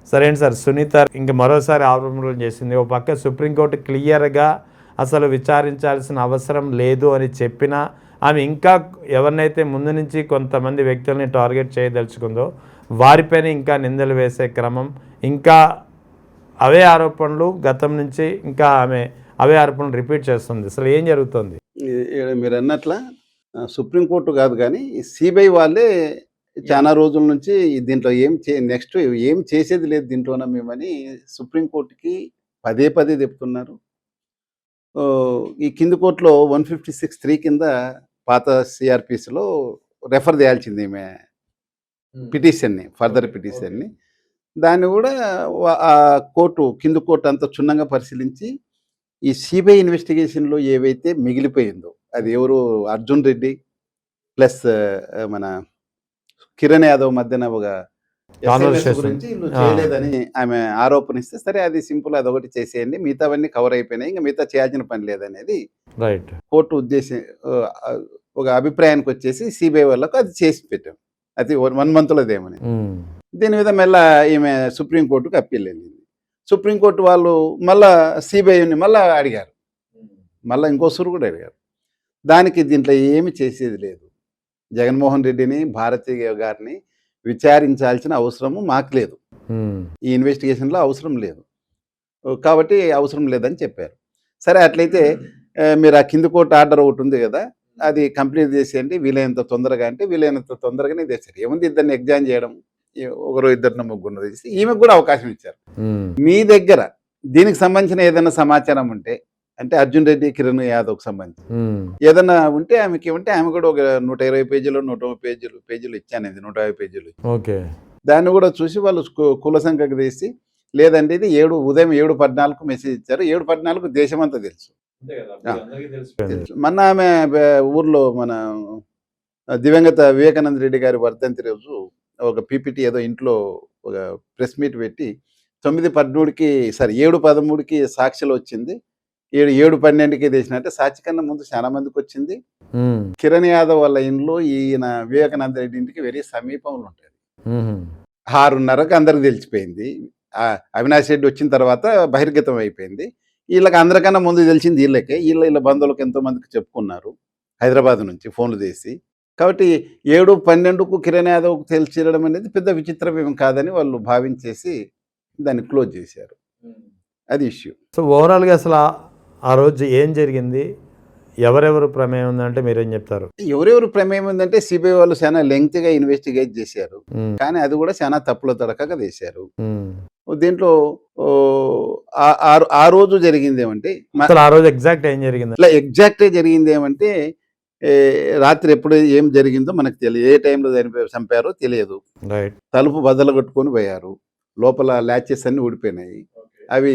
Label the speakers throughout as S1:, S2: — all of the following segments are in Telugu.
S1: సరే అండి సార్, సునీత ఇంక మరోసారి ఆరోపణలు చేసింది. ఒక పక్క సుప్రీంకోర్టు క్లియర్గా అసలు విచారించాల్సిన అవసరం లేదు అని చెప్పినా ఆమె ఇంకా ఎవరినైతే ముందు నుంచి కొంతమంది వ్యక్తుల్ని టార్గెట్ చేయదలుచుకుందో వారిపైన ఇంకా నిందలు వేసే క్రమం, ఇంకా అవే ఆరోపణలు గతం నుంచి ఇంకా ఆమె అవే ఆరోపణలు రిపీట్ చేస్తుంది. అసలు ఏం జరుగుతుంది?
S2: మీరు అన్నట్ల సుప్రీంకోర్టు కాదు కానీ సిబిఐ వాళ్ళే చాలా రోజుల నుంచి దీంట్లో నెక్స్ట్ ఏం చేసేది లేదు దీంట్లోన మేమని సుప్రీంకోర్టుకి పదే పదే చెప్తున్నారు. ఈ కింది కోర్టులో 156(3) కింద పాత సిఆర్పిసిలో రెఫర్ చేయాల్సింది ఈమె పిటిషన్ని, ఫర్దర్ పిటిషన్ని. దాన్ని కూడా ఆ కింది కోర్టు అంత క్షుణ్ణంగా పరిశీలించి ఈ సిబిఐ ఇన్వెస్టిగేషన్లో ఏవైతే మిగిలిపోయిందో అది ఎవరు అర్జున్ రెడ్డి ప్లస్ మన కిరణ్ యాదవ్ మధ్యన ఒక ఎస్ఎంఎస్ గురించి వీళ్ళు చేయలేదని ఆమె ఆరోపణిస్తే, సరే అది సింపుల్, అదొకటి చేసేయండి, మిగతావన్నీ కవర్ అయిపోయినాయి, ఇంకా మిగతా చేయాల్సిన పని లేదనేది కోర్టు ఉద్దేశం ఒక అభిప్రాయానికి వచ్చేసి సిబిఐ వాళ్ళకు అది చేసి పెట్టాం. అది 1 మంత్లోదేమని. దీని మీద మళ్ళీ ఈమె సుప్రీంకోర్టుకు అప్పీల్ వెళ్ళింది. సుప్రీంకోర్టు వాళ్ళు మళ్ళా సిబిఐని మళ్ళా అడిగారు, మళ్ళీ ఇంకోసారి కూడా అడిగారు. దానికి దీంట్లో ఏమి చేసేది లేదు. జగన్మోహన్ రెడ్డిని, భారతి గారిని విచారించాల్సిన అవసరము మాకు లేదు, ఈ ఇన్వెస్టిగేషన్లో అవసరం లేదు కాబట్టి అవసరం లేదని చెప్పారు. సరే అట్లయితే మీరు ఆ కింది కోర్టు ఆర్డర్ ఒకటి ఉంది కదా, అది కంప్లీట్ చేసేయండి వీలైనంత తొందరగా అంటే వీలైనంత తొందరగానే చేశారు. ఏముంది, ఇద్దరిని ఎగ్జామ్ చేయడం, ఒకరు ఇద్దరిని ముగ్గురు చేసి ఈమెకు కూడా అవకాశం ఇచ్చారు. మీ దగ్గర దీనికి సంబంధించిన ఏదైనా సమాచారం ఉంటే, అంటే అర్జున్ రెడ్డి, కిరణ్ యాదవ్కి సంబంధించి ఏదన్నా ఉంటే ఆమెకి ఇవ్వంటే, ఆమె కూడా ఒక 120 పేజీలు 130 పేజీలు ఇచ్చాను, ఇది 150 పేజీలు. దాన్ని కూడా చూసి వాళ్ళు కుల సంఖ్యకు తీసి, లేదండి ఇది ఉదయం 7:14 మెసేజ్ ఇచ్చారు, 7:14 దేశమంతా తెలుసు. మొన్న ఆమె ఊర్లో మన దివంగత వివేకానంద రెడ్డి గారి వర్ధంతి రోజు ఒక పీపీటీ ఏదో ఇంట్లో ఒక ప్రెస్ మీట్ పెట్టి 9:13కి 7:13కి సాక్షిలో వచ్చింది, 7:12కి చేసినట్టే. సాక్షి కన్నా ముందు చాలా మందికి వచ్చింది. కిరణ్ యాదవ్ వాళ్ళ ఇంట్లో ఈయన వివేకానంద రెడ్డి ఇంటికి వెరీ సమీపంలో ఉంటుంది. 6:30కి అందరికి తెలిసిపోయింది. అవినాష్ రెడ్డి వచ్చిన తర్వాత బహిర్గతం అయిపోయింది. వీళ్ళకి అందరికన్నా ముందు తెలిసింది వీళ్ళకే. వీళ్ళ బంధువులకు ఎంతో మందికి చెప్పుకున్నారు హైదరాబాద్ నుంచి ఫోన్లు చేసి. కాబట్టి 7:12కు కిరణ్ యాదవ్కు తెలియడం అనేది పెద్ద విచిత్రం ఏం కాదని వాళ్ళు భావించేసి దాన్ని క్లోజ్ చేశారు. అది ఇష్యూ.
S1: సో ఓవరాల్గా అసలు ఆ రోజు ఏం జరిగింది, ఎవరెవరు ప్రమేయం ఉందంటే మీరేం చెప్తారు?
S2: ఎవరెవరు ప్రమేయం ఉందంటే సిబిఐ వాళ్ళు చాలా లెంగ్త్గా ఇన్వెస్టిగేట్ చేశారు, కానీ అది కూడా చాలా తప్పుల తడకగా చేశారు. దీంట్లో ఆ రోజు జరిగింది ఏమంటే,
S1: ఆ రోజు ఎగ్జాక్ట్ ఏం జరిగింది?
S2: ఎగ్జాక్ట్ జరిగింది ఏమంటే, రాత్రి ఎప్పుడు ఏం జరిగిందో మనకు తెలియదు, ఏ టైంలో చంపారో తెలియదు. తలుపు బద్దలు కట్టుకొని పోయారు, లోపల ల్యాచెస్ అన్ని ఊడిపోయినాయి. అవి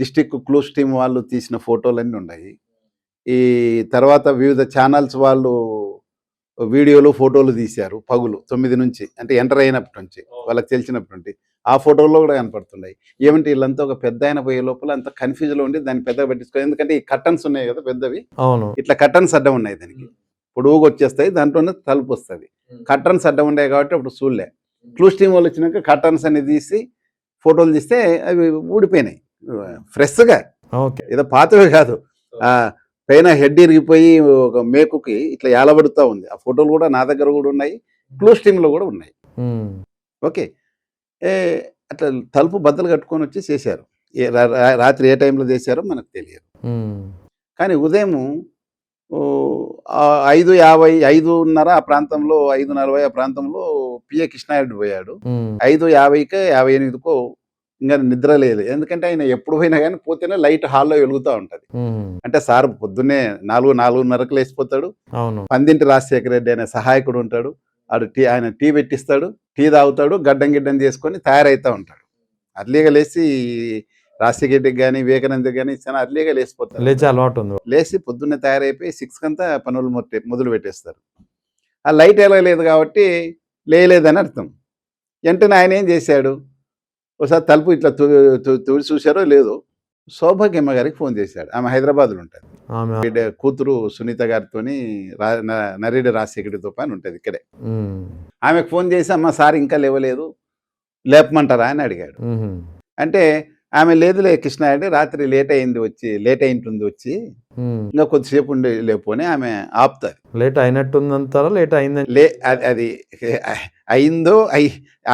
S2: డిస్ట్రిక్ట్ క్లూస్ టీమ్ వాళ్ళు తీసిన ఫోటోలన్నీ ఉన్నాయి. ఈ తర్వాత వివిధ ఛానల్స్ వాళ్ళు వీడియోలు ఫోటోలు తీశారు పగులు 9 నుంచి, అంటే ఎంటర్ అయినప్పటి నుంచి, వాళ్ళకి తెలిసినప్పటి నుంచి. ఆ ఫోటోల్లో కూడా కనపడుతున్నాయి. ఏమంటే వీళ్ళంతా ఒక పెద్ద ఆయన పోయే లోపల అంత కన్ఫ్యూజ్లో ఉండి దాన్ని పెద్దగా పట్టించుకో, ఎందుకంటే ఈ కర్టన్స్ ఉన్నాయి కదా పెద్దవి, ఇట్లా కర్టన్స్ అడ్డం ఉన్నాయి, దానికి పొడుగుగా వచ్చేస్తాయి, దాంట్లోనే తలుపు వస్తుంది. కర్టన్స్ అడ్డం ఉన్నాయి కాబట్టి అప్పుడు చూడలే. క్లూస్ టీమ్ వాళ్ళు వచ్చినాక కర్టన్స్ అన్ని తీసి ఫోటోలు తీస్తే అవి ఊడిపోయినాయి ఫ్రెష్గా, ఏదో పాతవే కాదు. పైన హెడ్ ఇరిగిపోయి ఒక మేకుకి ఇట్లా ఏలబడుతూ ఉంది. ఆ ఫోటోలు కూడా నా దగ్గర కూడా ఉన్నాయి, క్లూస్ టీంలో కూడా ఉన్నాయి. ఓకే, అట్లా తలుపు బద్దలు కట్టుకొని వచ్చి చేశారు. రాత్రి ఏ టైంలో చేశారో మనకు తెలియదు. కానీ ఉదయం 5:50 5:30 ఆ ప్రాంతంలో, 5:40 ఆ ప్రాంతంలో పిఏ కృష్ణారెడ్డి పోయాడు. 5:50కో 58కో ఇంకా నిద్ర లేదు, ఎందుకంటే ఆయన ఎప్పుడు పోయినా కానీ పోతేనే లైట్ హాల్లో వెలుగుతూ ఉంటుంది. అంటే సార్ పొద్దున్నే 4:30కు లేచిపోతాడు. పందింటి రాజశేఖర రెడ్డి అనే సహాయకుడు ఉంటాడు, ఆయన టీ పెట్టిస్తాడు, టీ తాగుతాడు, గడ్డం చేసుకొని తయారవుతూ ఉంటాడు. అర్లీగా లేచి రాజశేఖర రెడ్డికి కానీ వివేకానందకి కానీ చాలా అర్లీగా లేచిపోతాడు. లేచి పొద్దున్నే తయారైపోయి 6 కంతా పనులు మొదలు పెట్టేస్తారు. ఆ లైట్ ఎలా లేదు కాబట్టి లేదని అర్థం. వెంటనే ఆయన ఏం చేశాడు, ఒకసారి తలుపు ఇట్లా తుడి చూశారో లేదో, సౌభాగ్యమ్మ గారికి ఫోన్ చేశాడు. ఆమె హైదరాబాద్లో ఉంటుంది, కూతురు సునీత గారితో నరేడి రాజశేఖరితో పని ఉంటుంది ఇక్కడే. ఆమెకు ఫోన్ చేసి, అమ్మ సార్ ఇంకా లేవలేదు, లేపమంటారా అని అడిగాడు.
S1: మ్మ్.
S2: అంటే ఆమె లేదులే కృష్ణారెడ్డి, రాత్రి లేట్ అయింటుంది వచ్చి
S1: మ్మ్.
S2: ఇంకా కొద్దిసేపు ఉండి లేపు అని ఆమె ఆపుతుంది.
S1: లేట్ అయినట్టుందంటారా లేట్ అయిందని?
S2: అది అయిందో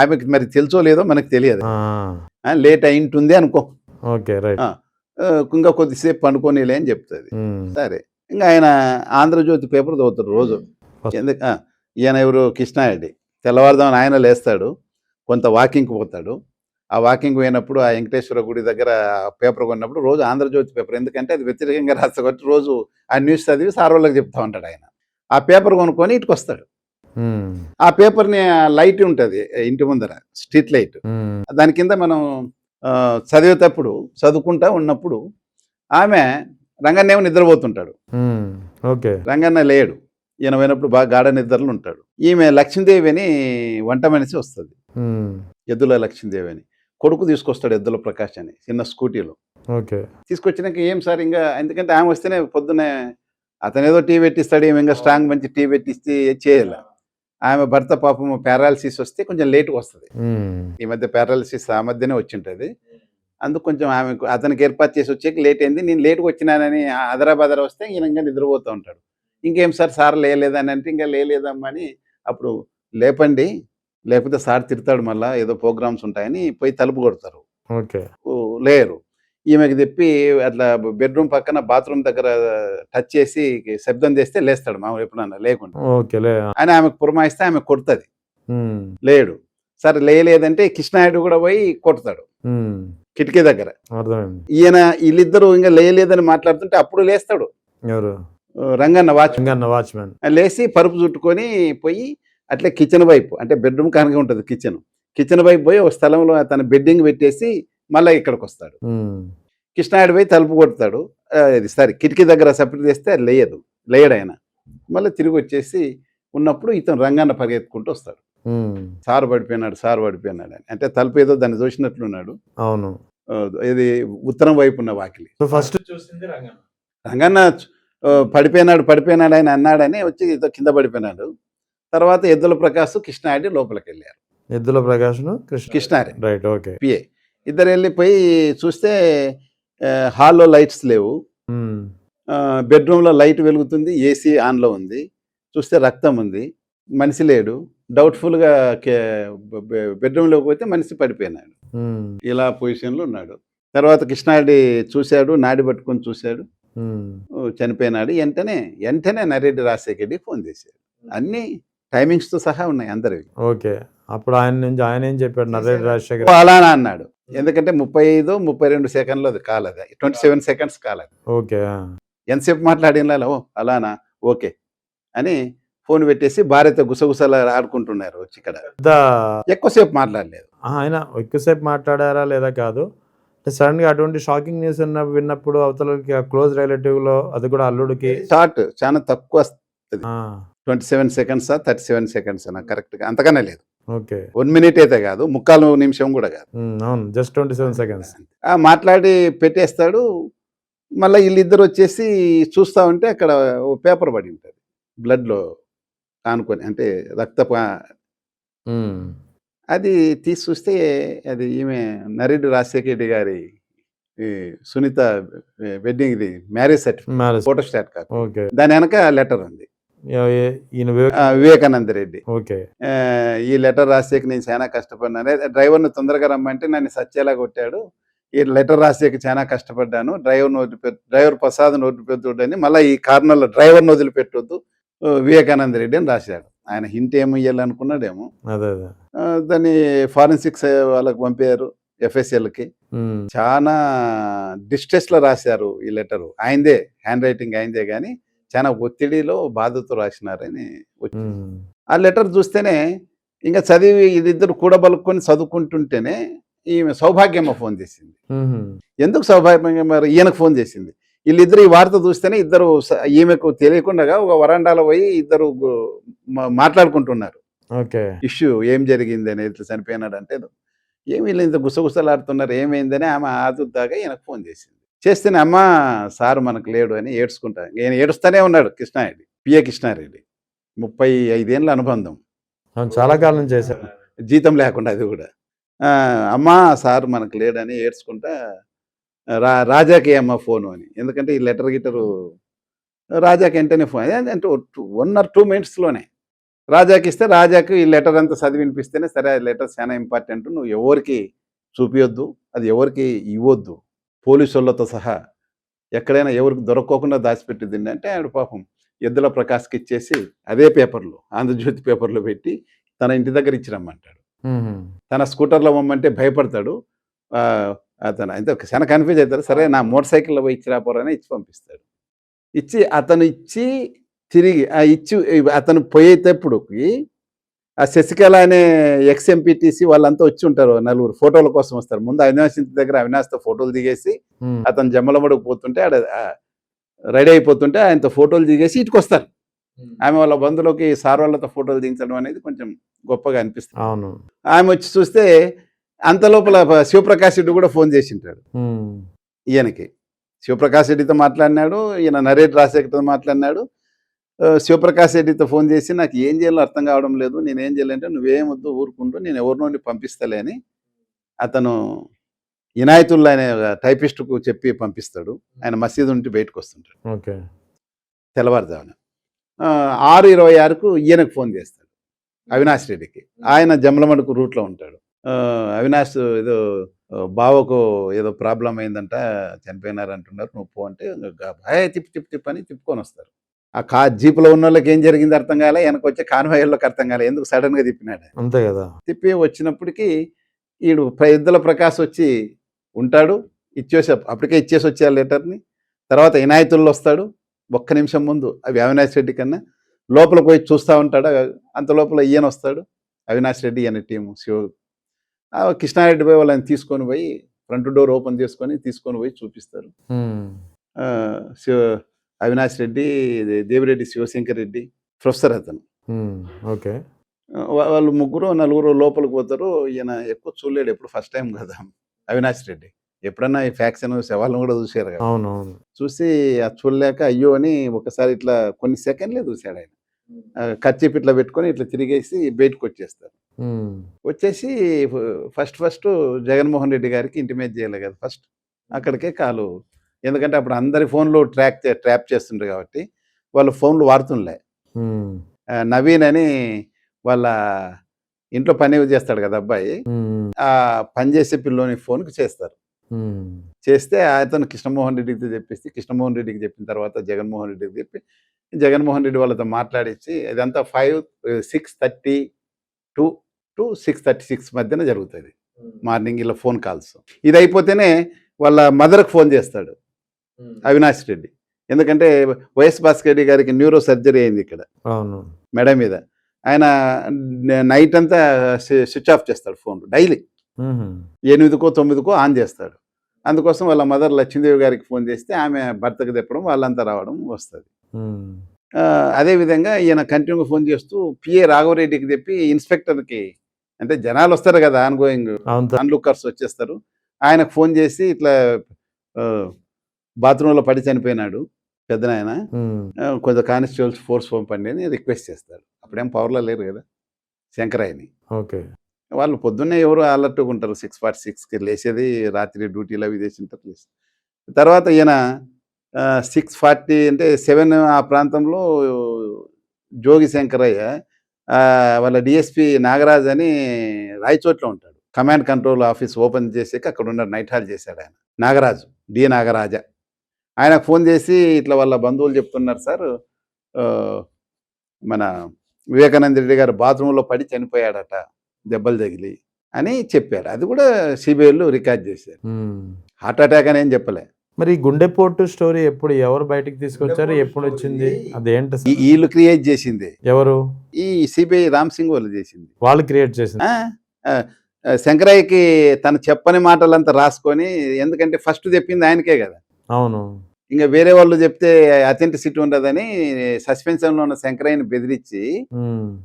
S2: ఆమెకి మరి తెలుసో లేదో మనకు తెలియదు. లేట్ అయింటుంది అనుకో.
S1: Okay right.
S2: ఇంకా కొద్దిసేపు పండుకోనిలే అని చెప్తుంది. సరే ఇంకా ఆయన ఆంధ్రజ్యోతి పేపర్ చదువుతాడు రోజు. ఈయన ఎవరు కృష్ణారెడ్డి తెల్లవారుదామని ఆయన లేస్తాడు, కొంత వాకింగ్కి పోతాడు. ఆ వాకింగ్ పోయినప్పుడు ఆ వెంకటేశ్వర గుడి దగ్గర పేపర్ కొన్నప్పుడు రోజు ఆంధ్రజ్యోతి పేపర్, ఎందుకంటే అది వ్యతిరేకంగా రాస్తా కాబట్టి రోజు ఆ న్యూస్ చదివి సార్ వాళ్ళకి చెప్తా ఉంటాడు ఆయన. ఆ పేపర్ కొనుక్కొని ఇటుకు వస్తాడు. ఆ పేపర్ని లైట్ ఉంటుంది ఇంటి ముందర, స్ట్రీట్ లైట్, దాని కింద మనం చదివేటప్పుడు చదువుకుంటా ఉన్నప్పుడు ఆమె రంగన్నేమో నిద్రపోతుంటాడు.
S1: ఓకే.
S2: రంగన్న లేడు, ఈయన పోయినప్పుడు బాగా గాఢ నిద్రలు ఉంటాడు. ఈమె లక్ష్మీదేవి అని వంట మనిషి వస్తుంది, ఎద్దుల లక్ష్మీదేవి అని. కొడుకు తీసుకొస్తాడు ఎద్దుల ప్రకాష్ అని చిన్న స్కూటీలో.
S1: ఓకే.
S2: తీసుకొచ్చినాక ఏం సార్ ఇంకా, ఎందుకంటే ఆమె వస్తేనే పొద్దునే అతను ఏదో టీ పెట్టిస్తాడు, ఏమి ఇంకా స్ట్రాంగ్ మంచి టీ పెట్టిస్తే చేయాలి. ఆమె భర్త పాపం పారాలసిస్ వస్తే కొంచెం లేట్గా వస్తుంది. ఈ మధ్య పారాలసిస్ ఆ మధ్యనే వచ్చింటుంది. అందుకు కొంచెం అతనికి ఏర్పాటు చేసి వచ్చేకి లేట్ అయింది. నేను లేట్గా వచ్చినానని అదరాబదర వస్తే ఈయన ఇంకా నిద్రపోతూ ఉంటాడు. ఇంకేం సార్ లేలేదని అంటే, ఇంకా లేదమ్మా అని. అప్పుడు లేపండి, లేకపోతే సార్ తిడతాడు, మళ్ళీ ఏదో ప్రోగ్రామ్స్ ఉంటాయని పోయి తలుపు కొడతారు.
S1: ఓకే.
S2: లేరు. ఈమెకి చెప్పి అట్లా బెడ్రూమ్ పక్కన బాత్రూమ్ దగ్గర టచ్ చేసి శబ్దం చేస్తే లేస్తాడు మామూలు ఎప్పుడన్నా లేకుండా. అని ఆమెకు పురమాయిస్తే ఆమె కొడుతుంది. లేడు. సరే లేదంటే కృష్ణారెడ్డి కూడా పోయి కొడతాడు కిటికీ దగ్గర. ఈయన వీళ్ళిద్దరూ ఇంకా లేదని మాట్లాడుతుంటే అప్పుడు లేస్తాడు రంగన్న వాచ్మెన్. లేచి పరుపు చుట్టుకొని పోయి అట్లే కిచెన్ వైపు, అంటే బెడ్రూమ్ కనుక ఉంటుంది కిచెన్ వైపు పోయి ఒక స్థలంలో తన బెడ్డింగ్ పెట్టేసి మళ్ళీ ఇక్కడికి వస్తాడు. కృష్ణారెడ్డి పోయి తలుపు కొడతాడు. కిటికీ దగ్గర సపరేట్ చేస్తే లేయడు ఆయన. మళ్ళీ తిరిగి వచ్చేసి ఉన్నప్పుడు ఇతను రంగన్న పరిగెత్తుకుంటూ వస్తాడు. సారు పడిపోయినాడు అని. అంటే తలుపు ఏదో దాన్ని చూసినట్లున్నాడు.
S1: అవును.
S2: ఇది ఉత్తరం వైపు ఉన్న వాకిలి.
S1: ఫస్ట్ చూసింది
S2: రంగన్న పడిపోయినాడు ఆయన అన్నాడని వచ్చి కింద పడిపోయినాడు. తర్వాత ఎద్దుల ప్రకాష్ కృష్ణారెడ్డి లోపలికి వెళ్ళారు.
S1: Eddula Prakash
S2: Krishna Reddy
S1: right. Okay.
S2: PA ఇద్దరు వెళ్ళిపోయి చూస్తే హాల్లో లైట్స్ లేవు. బెడ్రూమ్లో లైట్ వెలుగుతుంది, ఏసీ ఆన్లో ఉంది. చూస్తే రక్తం ఉంది, మనిషి లేడు. డౌట్ఫుల్గా బెడ్రూమ్లోకి పోతే మనిషి పడిపోయినాడు, ఇలా పొజిషన్లో ఉన్నాడు. తర్వాత కృష్ణారెడ్డి చూశాడు, నాడి పట్టుకొని చూశాడు, చనిపోయినాడు. వెంటనే నర్రెడ్డి రాజశేఖర్ ఫోన్ చేశాడు. అన్ని టైమింగ్స్తో సహా ఉన్నాయి అందరివి.
S1: ఓకే. అప్పుడు ఆయన ఏం చెప్పాడు? నర్రెడ్డి రాజశేఖర్
S2: అలానా అన్నాడు. ఎందుకంటే 35-32 సెకండ్లు అది కాలది, 27 సెకండ్స్ కాలది.
S1: ఓకే.
S2: ఎంతసేపు మాట్లాడిన అలానా ఓకే అని ఫోన్ పెట్టేసి భార్యతో గుసగుసలు ఆడుకుంటున్నారు వచ్చి. ఇక్కడ ఎక్కువసేపు మాట్లాడలేదు
S1: ఆయన. ఎక్కువసేపు మాట్లాడారా లేదా కాదు, సడన్ గా అటువంటి షాకింగ్ న్యూస్ విన్నప్పుడు అవతలకి క్లోజ్ రిలేటివ్ లో, అది కూడా అల్లుడికి
S2: షార్ట్ చాలా తక్కువ వస్తుంది. 27 సెకండ్స్ 37 సెకండ్స్ కరెక్ట్ గా, అంతగానే లేదు.
S1: ఓకే.
S2: 1 మినిట్ అయితే కాదు, 3/4 నిమిషం కూడా కాదు.
S1: అవును, జస్ట్ 27 సెకండ్స్
S2: మాట్లాడి పెట్టేస్తాడు. మళ్ళీ వీళ్ళిద్దరు వచ్చేసి చూస్తా ఉంటే అక్కడ ఓ పేపర్ పడి ఉంటుంది బ్లడ్ లో కానుకొని, అంటే రక్తపు. అది తీసి చూస్తే అది ఈమె నర్రెడ్డి రాజశేఖర్ గారి సునీత వెడ్డింగ్ ఇది మ్యారేజ్ సర్టిఫికేట్ ఫోటో స్టాట్ కాదు. దాని వెనక లెటర్ ఉంది, వివేకానంద రెడ్డి. ఈ లెటర్ రాసేకి నేను చాలా కష్టపడినాను, డ్రైవర్ను తొందరగా రమ్మంటే నన్ను సచ్చేలా కొట్టాడు, ఈ లెటర్ రాసేకి చాలా కష్టపడ్డాను, డ్రైవర్ ప్రసాద్ను వదిలిపెట్టొద్దని, మళ్ళీ ఈ కార్నర్లో డ్రైవర్ను వదిలిపెట్టొద్దు వివేకానంద రెడ్డి అని రాశాడు. ఆయన హింట్ ఏమి ఇవ్వాలనుకున్నాడేమో. దాన్ని ఫారెన్సిక్స్ వాళ్ళకి పంపారు, FSLకి. చాలా డిస్ట్రెస్ లో రాశారు ఈ లెటరు. ఆయనదే హ్యాండ్ రైటింగ్ అయిందే కానీ చాలా ఒత్తిడిలో బాధతో రాసినారని వచ్చింది. ఆ లెటర్ చూస్తేనే ఇంకా చదివి ఇద్దరు కూడబలుకొని చదువుకుంటుంటేనే ఈమె సౌభాగ్యమ్మ ఫోన్ చేసింది. ఎందుకు సౌభాగ్యమ్మ ఈయనకు ఫోన్ చేసింది? వీళ్ళిద్దరు ఈ వార్త చూస్తేనే ఇద్దరు ఈమెకు తెలియకుండా ఒక వరండాలో పోయి ఇద్దరు మాట్లాడుకుంటున్నారు. ఇష్యూ ఏం జరిగింది అనేది, ఇట్లా చనిపోయినాడు అంటే ఏమి వీళ్ళు ఇంత గుసగుసలాడుతున్నారు, ఏమైందని ఆమె ఆదుర్దాగా ఈయనకు ఫోన్ చేసింది. చేస్తేనే అమ్మ సార్ మనకు లేడు అని ఏడ్చుకుంటా. ఈయన ఏడుస్తూనే ఉన్నాడు కృష్ణారెడ్డి, పిఏ కృష్ణారెడ్డి. 35 ఏళ్ళ అనుబంధం,
S1: చాలా కాలం చేశారు,
S2: జీతం లేకుండా. అది కూడా అమ్మా సార్ మనకు లేడని ఏడ్చుకుంటా రాజాకి అమ్మ ఫోను అని. ఎందుకంటే ఈ లెటర్ గిటరు రాజాకి వెంటనే ఫోన్ అంటే 1 ఆర్ 2 మినిట్స్‌లోనే. రాజాకి ఇస్తే రాజాకి ఈ లెటర్ అంతా చదివి వినిపిస్తేనే, సరే ఆ లెటర్ చాలా ఇంపార్టెంట్. నువ్వు ఎవరికీ చూపియొద్దు. అది ఎవరికీ ఇవ్వొద్దు. పోలీసోళ్ళతో సహా ఎక్కడైనా ఎవరికి దొరక్కోకుండా దాచిపెట్టిద్దండి అంటే, ఆడు పాపం ఎద్దుల ప్రకాష్‌కి ఇచ్చేసి అదే పేపర్‌లో, ఆంధ్రజ్యోతి పేపర్‌లో పెట్టి తన ఇంటి దగ్గర ఇచ్చి రమ్మంటాడు.
S1: హుహు.
S2: తన స్కూటర్‌లో పొమ్మంటే భయపడతాడు. అతను అయితే చాలా కన్‌ఫ్యూజ్ అయితారు. సరే నా మోటార్ సైకిల్‌లో పోయి ఇచ్చి రాపోరా అని ఇచ్చి పంపిస్తాడు. అతను ఇచ్చి తిరిగి ఇచ్చి అతను పోయేటప్పుడుకి ఆ శశికళ అనే ఎక్స్ ఎంపీటీసీ వాళ్ళంతా వచ్చి ఉంటారు. నలుగురు ఫోటోల కోసం వస్తారు. ముందు అవినాష్ ఇంటి దగ్గర అవినాష్‌తో ఫోటోలు దిగేసి
S1: హ్మ్.
S2: అతను జమ్మలమడుగు పోతుంటే ఆడ రెడీ అయిపోతుంటే ఆయనతో ఫోటోలు దిగేసి ఇటుకొస్తారు. ఆమె వాళ్ళ బంధువులకి సార్ వాళ్ళతో ఫోటోలు దించడం అనేది కొంచెం గొప్పగా అనిపిస్తుంది.
S1: అవును.
S2: ఆమె వచ్చి చూస్తే అంత లోపల శివప్రకాష్ రెడ్డి కూడా ఫోన్ చేసింటాడు
S1: హ్మ్.
S2: ఈయనకి. శివప్రకాష్ రెడ్డితో మాట్లాడినాడు. ఈయన నరేట్ రాజశేఖర్‌తో మాట్లాడినాడు. శివప్రకాష్ రెడ్డితో ఫోన్ చేసి నాకు ఏం చేయాలో అర్థం కావడం లేదు. నేనేం చేయాలంటే నువ్వేం వద్దు ఊరుకుంటూ నేను ఎవరినోని పంపిస్తలే అని అతను ఇనాయతుల్లా అనే టైపిస్ట్‌కు చెప్పి పంపిస్తాడు. ఆయన మసీదు నుండి బయటకొస్తుంటాడు
S1: ఓకే.
S2: తెల్లవారుజామున. 6:26కు ఈయనకు ఫోన్ చేస్తాడు అవినాష్ రెడ్డికి. ఆయన జమ్మలమడుగు రూట్‌లో ఉంటాడు. అవినాష్ ఏదో బావకు ఏదో ప్రాబ్లమ్ అయిందంట, చనిపోయినారంటున్నారు, నువ్వు పో అంటే తిప్పు అని తిప్పుకొనొస్తారు. ఆ జీప్‌లో ఉన్నోళ్ళకి ఏం జరిగిందో అర్థం కాలే. వెనకొచ్చే కాన్వాయోళ్ళకి అర్థం కాలే. ఎందుకు సడెన్‌గా తిప్పినాడు.
S1: అంతే గదా!
S2: తిప్పి వచ్చినప్పటికి ఈడు ఇద్దల ప్రకాష్ వచ్చి ఉంటాడు. అప్పటికే ఇచ్చేసి వచ్చే ఆ లెటర్‌ని. తర్వాత ఇనాయతుల్లో వస్తాడు. ఒక్క నిమిషం ముందు అవినాష్ రెడ్డి కన్నా లోపలికి పోయి చూస్తా ఉంటాడు. అంత లోపల ఈయన వస్తాడు. అవినాష్ రెడ్డి ఈయన టీము కృష్ణారెడ్డి పోయి వాళ్ళని తీసుకొని పోయి ఫ్రంట్ డోర్ ఓపెన్ చేసుకొని తీసుకొని పోయి చూపిస్తారు.
S1: హ్మ్.
S2: శివ అవినాష్ రెడ్డి, దేవిరెడ్డి శివశంకర్ రెడ్డి ప్రొఫెసర్ అతను.
S1: హ్మ్. ఓకే.
S2: వాళ్ళు ముగ్గురు నలుగురు లోపలికి పోతారు. ఈయన ఎక్కువ చూడలేడు. ఎప్పుడు ఫస్ట్ టైం కదా అవినాష్ రెడ్డి. ఎప్పుడన్నా ఈ ఫ్యాక్షన్ శవాలను కూడా చూసారు కదా.
S1: అవునవును.
S2: చూసి అది చూడలేక అయ్యో అని ఒకసారి ఇట్లా కొన్ని సెకండ్లే చూశాడు ఆయన. కర్చీఫ్ ఇట్లా పెట్టుకొని ఇట్లా తిరిగేసి బయటకు వచ్చేస్తారు.
S1: హ్మ్.
S2: వచ్చేసి ఫస్ట్ జగన్మోహన్ రెడ్డి గారికి ఇంటిమేట్ చేయాలి కదా ఫస్ట్. అక్కడికే కాలు. ఎందుకంటే అప్పుడు అందరి ఫోన్లు ట్రాప్ చేస్తుండ్రు కాబట్టి వాళ్ళు ఫోన్లు వాడుతుండలే.
S1: హ్మ్.
S2: నవీన్ అని వాళ్ళ ఇంట్లో పని చేస్తాడు కదా అబ్బాయి.
S1: హ్మ్.
S2: ఆ పనిచేసే పిల్లోని ఫోన్‌కి చేస్తారు.
S1: హ్మ్. చేస్తే
S2: అతను కృష్ణమోహన్ రెడ్డితో చెప్పేసి, కృష్ణమోహన్ రెడ్డికి చెప్పిన తర్వాత జగన్మోహన్ రెడ్డికి చెప్పి, జగన్మోహన్ రెడ్డి వాళ్ళతో మాట్లాడిచ్చి ఇదంతా 6:32-6:36 మధ్యన జరుగుతది. మార్నింగ్ ఇలా ఫోన్ కాల్స్. ఇదయిపోతేనే వాళ్ళ మదర్‌కి ఫోన్ చేస్తాడు అవినాష్ రెడ్డి. ఎందుకంటే వైఎస్ భాస్కర్ రెడ్డి గారికి న్యూరో సర్జరీ అయింది ఇక్కడ.
S1: అవును.
S2: మెడ మీద. ఆయన నైట్ అంతా స్విచ్ ఆఫ్ చేస్తాడు ఫోన్లు డైలీ.
S1: హుహు.
S2: 8కో 9కో ఆన్ చేస్తాడు. అందుకోసం వాళ్ళ మదర్ లక్ష్మీదేవి గారికి ఫోన్ చేస్తే ఆమె భర్తకు తెప్పడం, వాళ్ళంతా రావడం వస్తది.
S1: హ్మ్.
S2: అదేవిధంగా ఈయన కంటిన్యూగా ఫోన్ చేస్తూ పిఏ రాఘవరెడ్డికి చెప్పి ఇన్స్‌పెక్టర్‌కి, అంటే జనాలొస్తారు కదా ఆన్‌గోయింగ్
S1: అవును.
S2: ఆన్‌లుకర్స్ వచ్చేస్తారు. ఆయనకు ఫోన్ చేసి ఇట్లా బాత్రూమ్‌లో పడి చనిపోయినాడు పెద్దనాయన.
S1: హ్మ్.
S2: కొంచెం కానిస్టేబుల్స్ ఫోర్స్ పంపండి అని రిక్వెస్ట్ చేస్తాడు. అప్పుడేం పవర్‌లో లేరు కదా శంకరయ్యని.
S1: ఓకే.
S2: వాళ్ళు పొద్దున్నే ఎవరు అలర్ట్‌గా ఉంటారు. 6:46కి లేసేది, రాత్రి డ్యూటీలు అవి చేసింటారు లేసి. తర్వాత ఈయన 6:40 అంటే 7 ఆ ప్రాంతంలో జోగి శంకరయ్య వాళ్ళ డీఎస్పీ నాగరాజ్ అని రాయచోట్ల ఉంటాడు. కమాండ్ కంట్రోల్ ఆఫీస్ ఓపెన్ చేసాక అక్కడ ఉన్న నైట్ హాల్ చేశాడు ఆయన. నాగరాజు, నాగరాజ. ఆయనకు ఫోన్ చేసి ఇట్లా వాళ్ళ బంధువులు చెప్తున్నారు సార్, మన వివేకానంద రెడ్డి గారు బాత్రూంలో పడి చనిపోయాడట దెబ్బలు తగిలి అని చెప్పారు. అది కూడా సిబిఐలో రికార్డ్ చేశారు. హార్ట్ అటాక్ అని ఏం చెప్పలే.
S1: మరి గుండెపోటు స్టోరీ ఎవరు బయటికి తీసుకొచ్చారు? ఎప్పుడు వచ్చింది? అదేంటి?
S2: వీళ్ళు క్రియేట్ చేసింది.
S1: ఎవరు?
S2: ఈ సిబిఐ రామ్ సింగ్ వాళ్ళు చేసింది.
S1: వాళ్ళు క్రియేట్ చేసింది.
S2: శంకరయ్యకి తను చెప్పని మాటలంతా రాసుకొని, ఎందుకంటే ఫస్ట్ చెప్పింది ఆయనకే కదా.
S1: అవును.
S2: ఇంకా వేరే వాళ్ళు చెప్తే అథెంటిసిటీ ఉండదని సస్పెన్షన్లో ఉన్న శంకరయ్యని బెదిరించి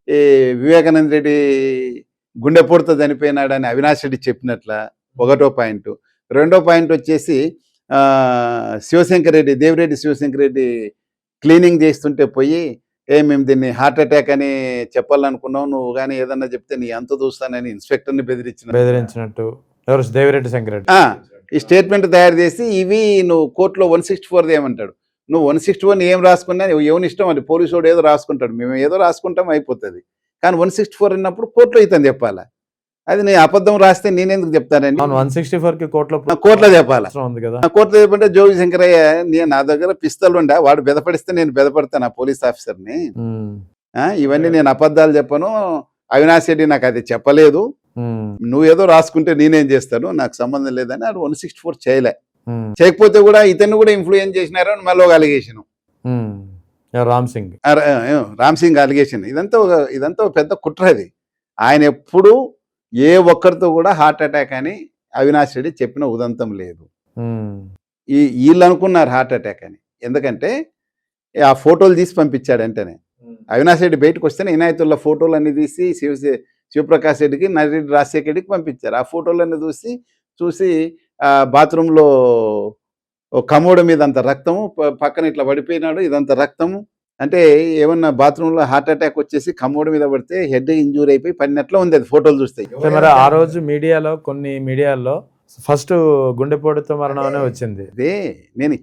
S2: ఈ వివేకానంద రెడ్డి గుండెపోటుతో చనిపోయినాడని అవినాష్ రెడ్డి చెప్పినట్ల ఒకటో పాయింట్. రెండో పాయింట్ వచ్చేసి శివశంకర్ రెడ్డి, దేవిరెడ్డి శివశంకర్ రెడ్డి క్లీనింగ్ చేస్తుంటే పోయి మేము దీన్ని హార్ట్ అటాక్ అని చెప్పాలనుకున్నావు, నువ్వు కానీ ఏదన్నా చెప్తే నీ అంత చూస్తానని ఇన్స్పెక్టర్ని
S1: బెదిరించినట్టు ఎవరు దేవిరెడ్డి శంకరెడ్డి
S2: ఈ స్టేట్మెంట్ తయారు చేసి ఇవి నువ్వు కోర్టులో 164 ఏమంటాడు, నువ్వు 161 ఏం రాసుకున్నా ఎవరి ఇష్టం అది, పోలీసు వాడు ఏదో రాసుకుంటాడు, మేము ఏదో రాసుకుంటాం అయిపోతుంది. కానీ 164 అన్నప్పుడు కోర్టులో ఇతను చెప్పాలా, అది నేను అబద్ధం రాస్తే నేనెందుకు చెప్తానండి,
S1: 164 కి
S2: కోర్టులో చెప్పాలా.
S1: ఉంది కదా,
S2: కోర్టులో చెప్పంటే జోగి శంకరయ్య నా దగ్గర పిస్తల్ ఉండే, వాడు బెదపడిస్తే నేను బెదపడతాను ఆ పోలీస్ ఆఫీసర్ని, ఇవన్నీ నేను అబద్ధాలు చెప్పను, అవినాష్ రెడ్డి నాకు అది చెప్పలేదు, నువ్వు ఏదో రాసుకుంటే నేనేం చేస్తాను, నాకు సంబంధం లేదని అది 164 చేయలే. చేయకపోతే కూడా ఇతన్ని కూడా ఇన్ఫ్లుయెన్స్ చేసినారు అని మళ్ళీ ఒక అలిగేషన్, రామ్ సింగ్ అలిగేషన్. ఇదంతా ఒక పెద్ద కుట్ర. అది ఆయన ఎప్పుడు ఏ ఒక్కరితో కూడా హార్ట్ అటాక్ అని అవినాష్ రెడ్డి చెప్పిన ఉదంతం లేదు. వీళ్ళు అనుకున్నారు హార్ట్ అటాక్ అని, ఎందుకంటే ఆ ఫోటోలు తీసి పంపించాడు వెంటనే. అవినాష్ రెడ్డి బయటకు వస్తేనే ఇనాయతుల్లా ఫోటోలు అన్ని తీసి శివప్రకాష్ రెడ్డికి, నర్రెడ్డి రాజశేఖర్ రెడ్డికి పంపించారు. ఆ ఫోటోలన్నీ చూసి బాత్రూంలో కమోడ మీద అంత రక్తము, పక్కన ఇట్లా పడిపోయినాడు, ఇదంతా రక్తము, అంటే ఏమన్నా బాత్రూంలో హార్ట్ అటాక్ వచ్చేసి కమోడ మీద పడితే హెడ్ ఇంజూరీ అయిపోయి పడినట్లు ఉంది అది ఫోటోలు చూస్తే.
S1: మరి ఆ రోజు మీడియాలో కొన్ని మీడియాల్లో ఫస్ట్ గుండెపోటుతో మరణం అనే వచ్చింది.
S2: అదే నేను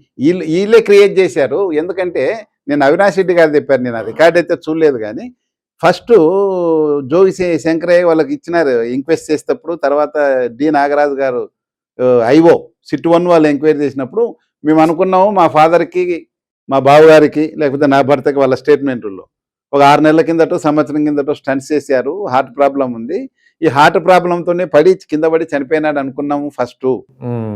S2: వీళ్ళే క్రియేట్ చేశారు. ఎందుకంటే నేను అవినాష్ రెడ్డి గారు చెప్పారు, నేను ఆ రికార్డ్ అయితే చూడలేదు, కానీ ఫస్ట్ జోగి శంకరయ్య వాళ్ళకి ఇచ్చినారు ఎంక్వైరీ చేసేటప్పుడు. తర్వాత డి నాగరాజు గారు ఐఓ సిట్ 1 వాళ్ళు ఎంక్వైరీ చేసినప్పుడు మేము అనుకున్నాము మా ఫాదర్కి, మా బావగారికి, లేకపోతే నా భర్తకి వాళ్ళ స్టేట్మెంట్లో ఒక 6 నెలల కిందటో సంవత్సరం కిందటో స్టంట్స్ చేశారు, హార్ట్ ప్రాబ్లం ఉంది, ఈ హార్ట్ ప్రాబ్లంతోనే కింద పడి చనిపోయినాడు అనుకున్నాము ఫస్ట్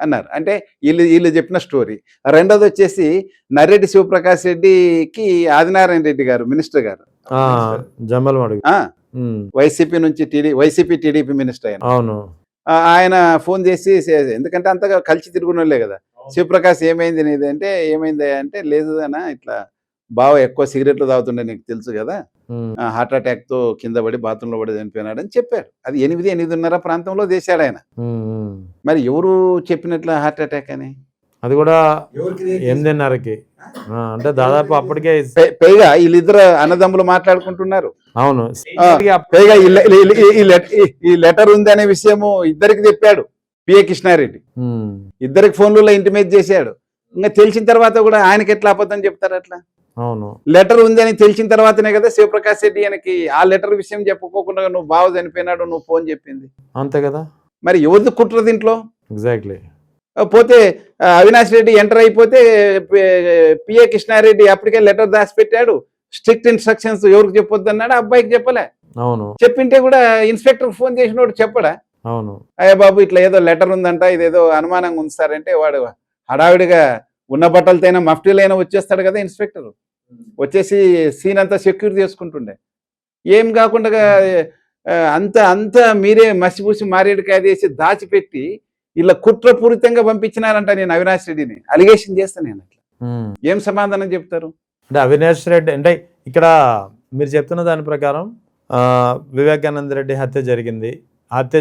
S2: అన్నారు. అంటే వీళ్ళు చెప్పిన స్టోరీ. రెండోది వచ్చేసి నర్రెడ్డి శివప్రకాష్ రెడ్డికి ఆదినారాయణ రెడ్డి గారు మినిస్టర్ గారు, వైసీపీ నుంచి వైసీపీ టీడీపీ మినిస్టర్ ఆయన ఫోన్ చేసి, ఎందుకంటే అంతగా కలిసి తిరుగునోళ్ళే కదా, శివప్రకాష్ ఏమైంది నీది అంటే, ఏమైంది అంటే లేదు అన్న ఇట్లా బావ ఎక్కువ సిగరెట్లు తాగుతుండే నీకు తెలుసు కదా, హార్ట్ అటాక్ తో కింద పడి బాత్రూంలో పడి చనిపోయినాడు అని చెప్పారు. అది 8-8:30 ప్రాంతంలో చేశాడు ఆయన. మరి ఎవరు చెప్పినట్లు హార్ట్ అటాక్ అని,
S1: అది కూడా 8:30కి, అంటే దాదాపు అప్పటికే.
S2: పైగా వీళ్ళిద్దరు అన్నదమ్ములు మాట్లాడుకుంటున్నారు.
S1: అవును,
S2: పైగా ఈ లెటర్ ఉంది అనే విషయము ఇద్దరికి చెప్పాడు పిఏ కృష్ణారెడ్డి, ఇద్దరికి ఫోన్లలో ఇంటిమేట్ చేశాడు. ఇంకా తెలిసిన తర్వాత కూడా ఆయనకి ఎట్లా అబద్ధం చెప్తారు అట్లా?
S1: అవును,
S2: లెటర్ ఉంది అని తెలిసిన తర్వాతనే కదా శివప్రకాష్ రెడ్డి ఆయనకి ఆ లెటర్ విషయం చెప్పుకోకుండా నువ్వు బావ చనిపోయినాడు నువ్వు ఫోన్ చెప్పింది, అంతే కదా. మరి ఎవరిది కుట్ర దీంట్లో?
S1: ఎగ్జాక్ట్లీ.
S2: పోతే అవినాష్ రెడ్డి ఎంటర్ అయిపోతే పిఏ కృష్ణారెడ్డి అప్పటికే లెటర్ దాచిపెట్టాడు, స్ట్రిక్ట్ ఇన్స్ట్రక్షన్స్ ఎవరికి చెప్పొద్దు అన్నాడు, అబ్బాయికి చెప్పలే.
S1: అవును,
S2: చెప్పింటే కూడా ఇన్స్పెక్టర్ ఫోన్ చేసినోడు చెప్పడా?
S1: అవును,
S2: అయ్యా బాబు ఇట్లా ఏదో లెటర్ ఉందంట, ఇదేదో అనుమానంగా ఉంది సార్ అంటే వాడు హడావిడిగా ఉన్న బట్టలతోనైనా మఫ్టీలైనా వచ్చేస్తాడు కదా ఇన్స్పెక్టర్, వచ్చేసి సీన్ అంతా సెక్యూర్ చేసుకుంటుండే. ఏం కాకుండా అంత మీరే మసిపూసి మారేడుకాయ చేసి దాచిపెట్టి ఇలా కుట్రపూరితంగా పంపించినారంట నేను అవినాష్ రెడ్డిని, అలిగేషన్ చేస్తాను నేను. అట్లా ఏం సమాధానం చెప్తారు?
S1: అంటే అవినాష్ రెడ్డి అంటే ఇక్కడ మీరు చెప్తున్న దాని ప్రకారం వివేకానంద రెడ్డి హత్య జరిగింది, హత్య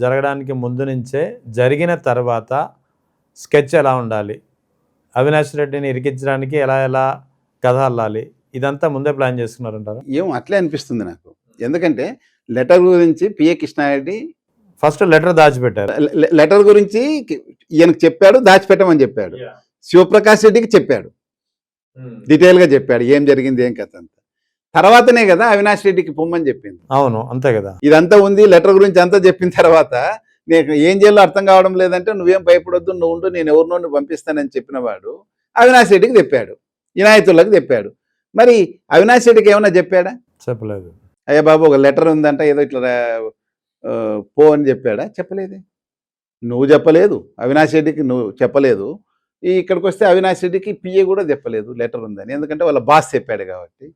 S1: జరగడానికి ముందు నుంచే జరిగిన తర్వాత స్కెచ్ ఎలా ఉండాలి, అవినాష్ రెడ్డిని ఇరికించడానికి ఎలా కథ అల్లాలి, ఇదంతా ముందే ప్లాన్ చేసుకున్నారంటారు.
S2: ఏం అట్లే అనిపిస్తుంది నాకు. ఎందుకంటే లెటర్ గురించి PA Krishna Reddy
S1: first letter దాచిపెట్టారు,
S2: letter గురించి ఈయనకు చెప్పాడు, దాచిపెట్టమని చెప్పాడు, శివప్రకాష్ రెడ్డికి చెప్పాడు, డీటెయిల్ గా చెప్పాడు ఏం జరిగింది ఏం కథ అంతా. తర్వాతనే కదా అవినాష్ రెడ్డికి పొమ్మని చెప్పింది.
S1: అవును, అంతే కదా.
S2: ఇదంతా ఉంది లెటర్ గురించి అంతా చెప్పిన తర్వాత నీకు ఏం చేయాలో అర్థం కావడం లేదంటే నువ్వేం భయపడొద్దు, నువ్వు ఉండు, నేను ఎవరినోడిని పంపిస్తానని చెప్పిన వాడు అవినాష్ రెడ్డికి చెప్పాడు, ఇనాయతుల్లాకి చెప్పాడు. మరి అవినాష్ రెడ్డికి ఏమన్నా చెప్పాడా?
S1: చెప్పలేదు.
S2: అయ్యా బాబు ఒక లెటర్ ఉందంట ఏదో ఇట్లా పో అని చెప్పాడా? చెప్పలేదు. నువ్వు చెప్పలేదు, అవినాష్ రెడ్డికి నువ్వు చెప్పలేదు, ఇక్కడికి వస్తే అవినాష్ రెడ్డికి పిఏ కూడా చెప్పలేదు లెటర్ ఉందని, ఎందుకంటే వాళ్ళ బాస్ చెప్పాడు కాబట్టి.